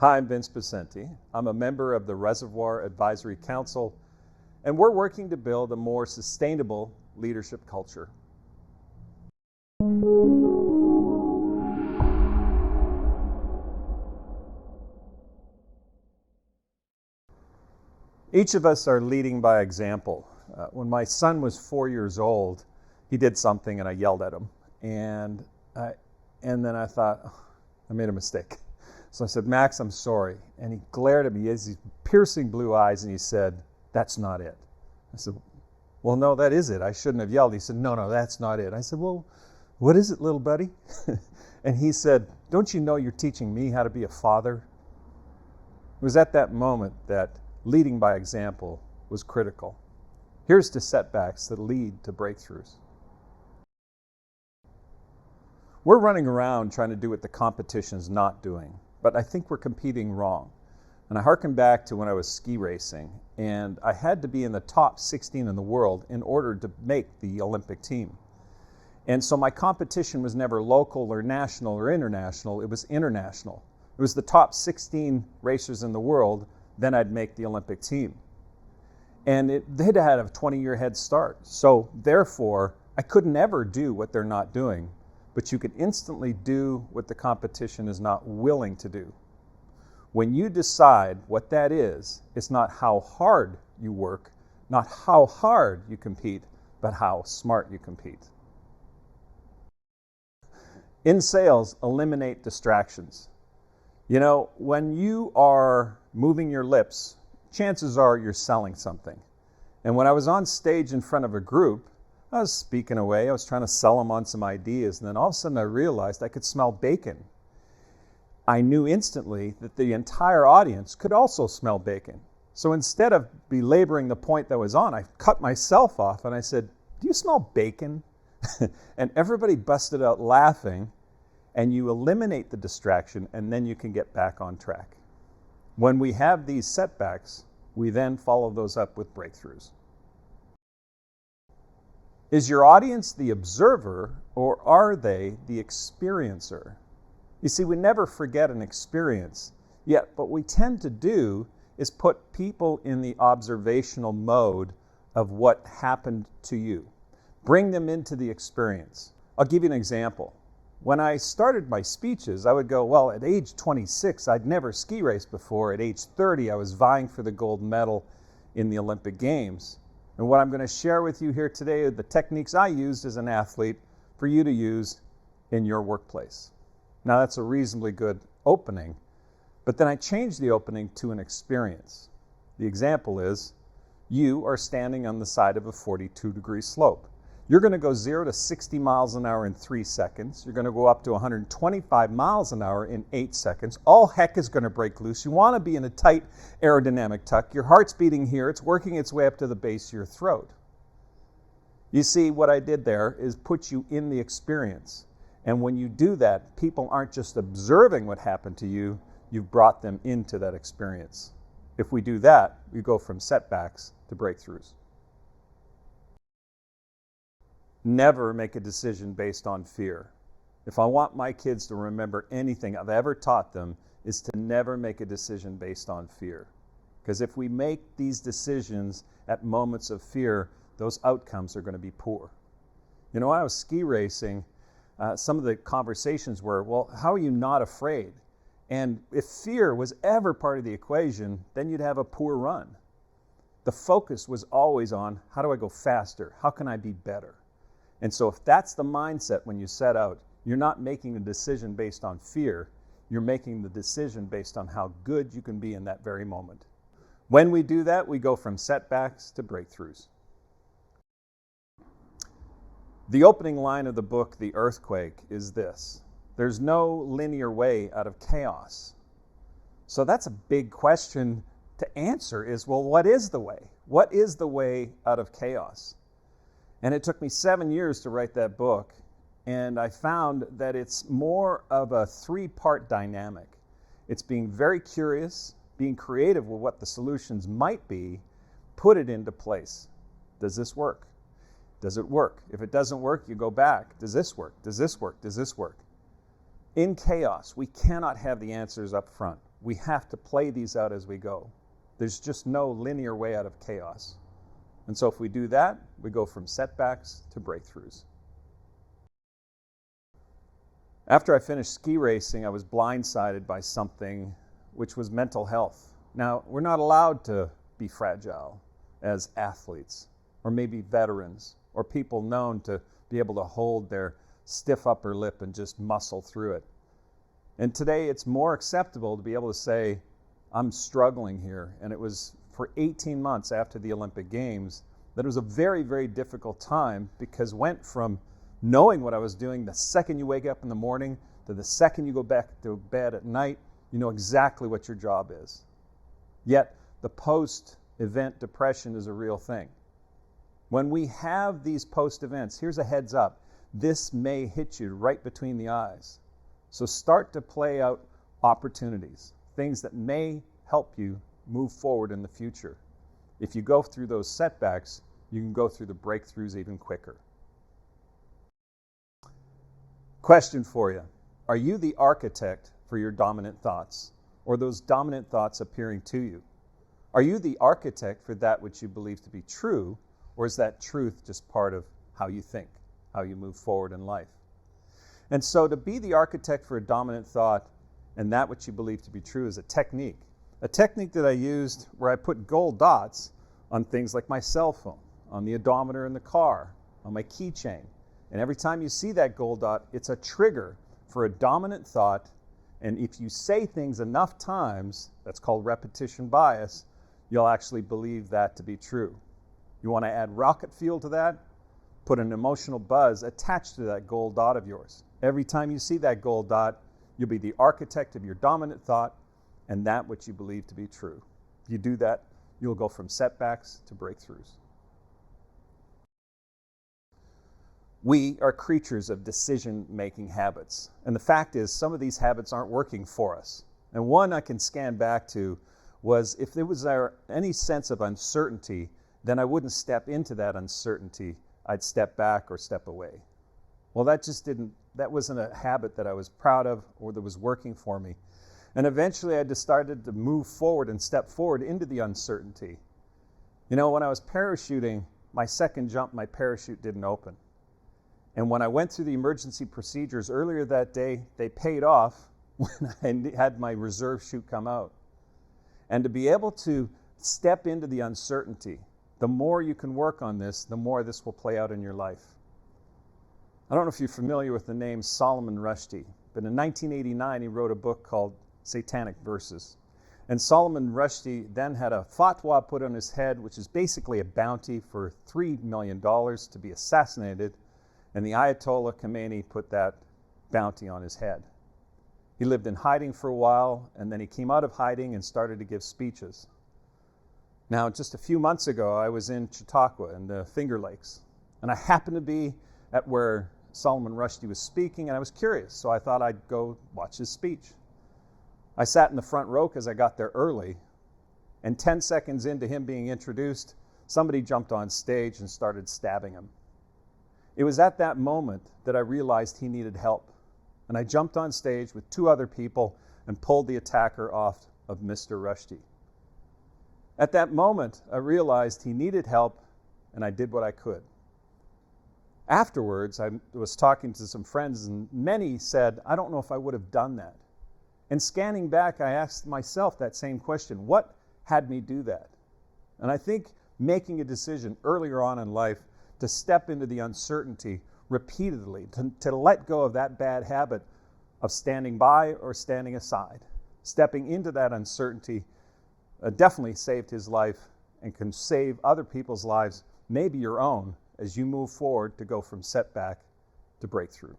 Hi, I'm Vince Poscente. I'm a member of the Reservoir Advisory Council, and we're working to build a more sustainable leadership culture. Each of us are leading by example. When my son was 4 years old, he did something and I yelled at him. And then I thought, oh, I made a mistake. So I said, Max, I'm sorry. And he glared at me. He has these piercing blue eyes and he said, that's not it. I said, well, no, that is it. I shouldn't have yelled. He said, no, that's not it. I said, well, what is it, little buddy? And he said, don't you know you're teaching me how to be a father? It was at that moment that leading by example was critical. Here's to setbacks that lead to breakthroughs. We're running around trying to do what the competition's not doing, but I think we're competing wrong. And I hearken back to when I was ski racing, and I had to be in the top 16 in the world in order to make the Olympic team. And so my competition was never local or national or international, it was international. It was the top 16 racers in the world, then I'd make the Olympic team. And they'd had a 20-year head start. So therefore, I could never do what they're not doing, but you could instantly do what the competition is not willing to do. When you decide what that is, it's not how hard you work, not how hard you compete, but how smart you compete. In sales, eliminate distractions. You know, when you are moving your lips, chances are you're selling something. And when I was on stage in front of a group, I was speaking away, I was trying to sell them on some ideas, and then all of a sudden I realized I could smell bacon. I knew instantly that the entire audience could also smell bacon. So instead of belaboring the point that was on, I cut myself off and I said, do you smell bacon? And everybody busted out laughing, and you eliminate the distraction, and then you can get back on track. When we have these setbacks, we then follow those up with breakthroughs. Is your audience the observer, or are they the experiencer? You see, we never forget an experience, yet what we tend to do is put people in the observational mode of what happened to you. Bring them into the experience. I'll give you an example. When I started my speeches, I would go, well, at age 26, I'd never ski raced before. At age 30, I was vying for the gold medal in the Olympic Games. And what I'm going to share with you here today are the techniques I used as an athlete for you to use in your workplace. Now, that's a reasonably good opening, but then I changed the opening to an experience. The example is, you are standing on the side of a 42-degree slope. You're going to go 0 to 60 miles an hour in 3 seconds. You're going to go up to 125 miles an hour in 8 seconds. All heck is going to break loose. You want to be in a tight aerodynamic tuck. Your heart's beating here. It's working its way up to the base of your throat. You see, what I did there is put you in the experience. And when you do that, people aren't just observing what happened to you, you've brought them into that experience. If we do that, we go from setbacks to breakthroughs. Never make a decision based on fear. If I want my kids to remember anything I've ever taught them, is to never make a decision based on fear. Because if we make these decisions at moments of fear, those outcomes are going to be poor. You know, when I was ski racing, some of the conversations were, well, how are you not afraid? And if fear was ever part of the equation, then you'd have a poor run. The focus was always on, how do I go faster? How can I be better? And so if that's the mindset when you set out, you're not making a decision based on fear, you're making the decision based on how good you can be in that very moment. When we do that, we go from setbacks to breakthroughs. The opening line of the book, The Earthquake, is this: there's no linear way out of chaos. So that's a big question to answer is, well, what is the way? What is the way out of chaos? And it took me 7 years to write that book, and I found that it's more of a 3-part dynamic. It's being very curious, being creative with what the solutions might be, put it into place. Does this work? Does it work? If it doesn't work, you go back. Does this work? Does this work? Does this work? In chaos, we cannot have the answers up front. we have to play these out as we go. There's just no linear way out of chaos. And so if we do that, we go from setbacks to breakthroughs. After I finished ski racing, I was blindsided by something, which was mental health. Now, we're not allowed to be fragile as athletes, or maybe veterans, or people known to be able to hold their stiff upper lip and just muscle through it. And today it's more acceptable to be able to say, I'm struggling here. And it was for 18 months after the Olympic Games that it was a very, very difficult time, because went from knowing what I was doing the second you wake up in the morning to the second you go back to bed at night, you know exactly what your job is. Yet the post-event depression is a real thing. When we have these post-events, here's a heads up, this may hit you right between the eyes. So start to play out opportunities, things that may help you move forward in the future. If you go through those setbacks, you can go through the breakthroughs even quicker. Question for you. Are you the architect for your dominant thoughts, or those dominant thoughts appearing to you? Are you the architect for that which you believe to be true, or is that truth just part of how you think, how you move forward in life? And so to be the architect for a dominant thought and that which you believe to be true is a technique that I used where I put gold dots on things like my cell phone, on the odometer in the car, on my keychain. And every time you see that gold dot, it's a trigger for a dominant thought. And if you say things enough times, that's called repetition bias, you'll actually believe that to be true. You want to add rocket fuel to that? Put an emotional buzz attached to that gold dot of yours. Every time you see that gold dot, you'll be the architect of your dominant thought and that which you believe to be true. If you do that, you'll go from setbacks to breakthroughs. We are creatures of decision-making habits. And the fact is, some of these habits aren't working for us. And one I can scan back to was, if there was any sense of uncertainty, then I wouldn't step into that uncertainty. I'd step back or step away. Well, that wasn't a habit that I was proud of or that was working for me. And eventually I decided to move forward and step forward into the uncertainty. You know, when I was parachuting, my second jump, my parachute didn't open. And when I went through the emergency procedures earlier that day, they paid off when I had my reserve chute come out. And to be able to step into the uncertainty, the more you can work on this, the more this will play out in your life. I don't know if you're familiar with the name Solomon Rushdie, but in 1989 he wrote a book called Satanic Verses. And Solomon Rushdie then had a fatwa put on his head, which is basically a bounty for $3 million to be assassinated. And the Ayatollah Khomeini put that bounty on his head. He lived in hiding for a while, and then he came out of hiding and started to give speeches. Now, just a few months ago, I was in Chautauqua in the Finger Lakes, and I happened to be at where Solomon Rushdie was speaking, and I was curious, so I thought I'd go watch his speech. I sat in the front row because I got there early, and 10 seconds into him being introduced, somebody jumped on stage and started stabbing him. It was at that moment that I realized he needed help. And I jumped on stage with 2 other people and pulled the attacker off of Mr. Rushdie. At that moment, I realized he needed help, and I did what I could. Afterwards, I was talking to some friends, and many said, I don't know if I would have done that. And scanning back, I asked myself that same question, what had me do that? And I think making a decision earlier on in life to step into the uncertainty repeatedly, to let go of that bad habit of standing by or standing aside. Stepping into that uncertainty definitely saved his life and can save other people's lives, maybe your own, as you move forward to go from setback to breakthrough.